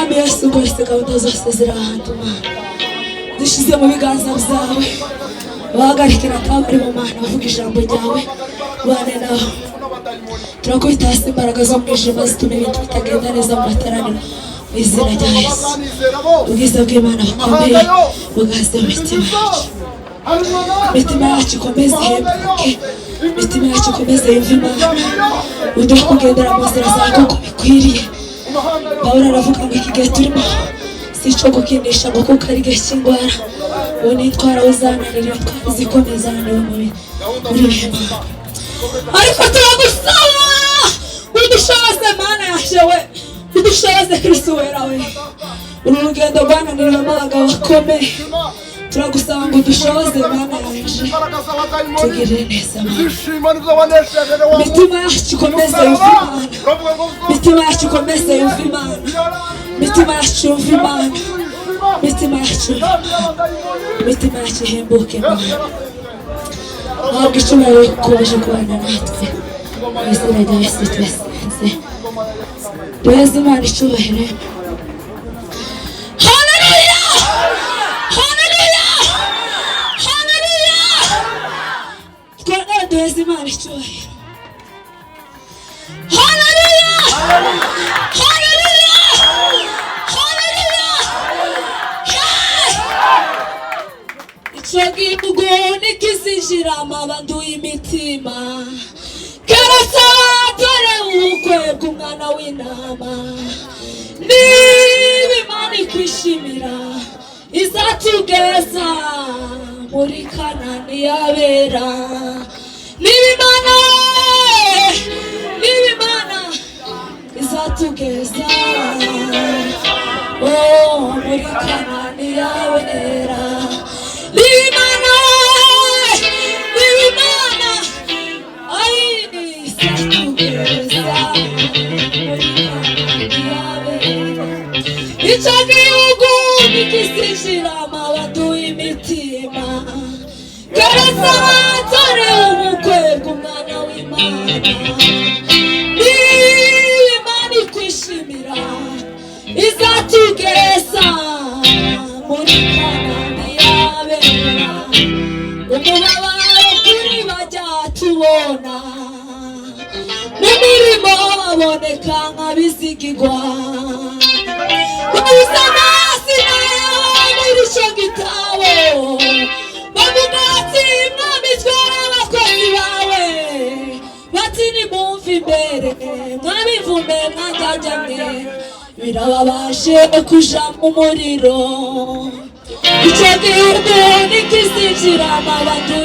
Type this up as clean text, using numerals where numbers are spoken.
Mwami Yesu Kristo gahunda zose ziri ahantu dushize mu biganza byawe bahagarikira akabari mu Mana bavuga ijambo ryawe bane nawe turakubita hasi imbaraga zo mwijima zituma ibintu bitagenda neza mu materaniro mu izina rya Yesu ubwiza bw'Imana bukomeye bugaze mu mitima yacu ikomeze ihembuke imitima yacu ikomeze yumve Imana uduhe kugendera mu nzira zawe kuko bikwiriye Pawulo aravuga ngo iki gihe turimo si icyo gukinisha ngo kuko ari igihe cy'indwara ubu n'indwara uzananira indwara zikomeye zananiwe muri Imana ariko turagusaba udushoboze Mana yaje we udushoboze Kristo wera we uru rugendo rwananirwamo abagabo bakomeye turagusaba ngo udushoboze Mana yaje tugirire neza mitima yacu ikomeze yumve Imana mitima yacu ikomeze yumve Imana mitima yacu yumve Imana mitima yacu ihembuke Imana ntabwo icyubahiro ikomeje kubana natwe mu izina rya Yesu turasenze duheze Imana icyubahiro haleluya haleluya haleluya twongere duheze Imana icyubahiro haleluya haleluya haleluya icyo gihugu nikizinjira amabandu y'imitima keretse abatore ubukwe bw'umwana w'intama niba Imana ikwishimira izatugeza muri Kanani y'abera niba Imana izatugeza muri Kanani y'abera niba Imana izatugeza icyo gihugu nikizinjira amabandu y'imitima keretse abatore ubukwe bw'umwana w'Imana niba Imana ikwishimira izatugeza muri Kanani y'abera umubabaro kuri bajya tubona mu mirimo baboneka nk'abizigirwa kubuza amazi nayo muri icyo gitabo bavuga bati Mwami twara abakozi bawe bati nimumve imbere mwabivume mwajyajyamwe birababaje kuja mu muriro icyo gihugu nikizinjira amabandu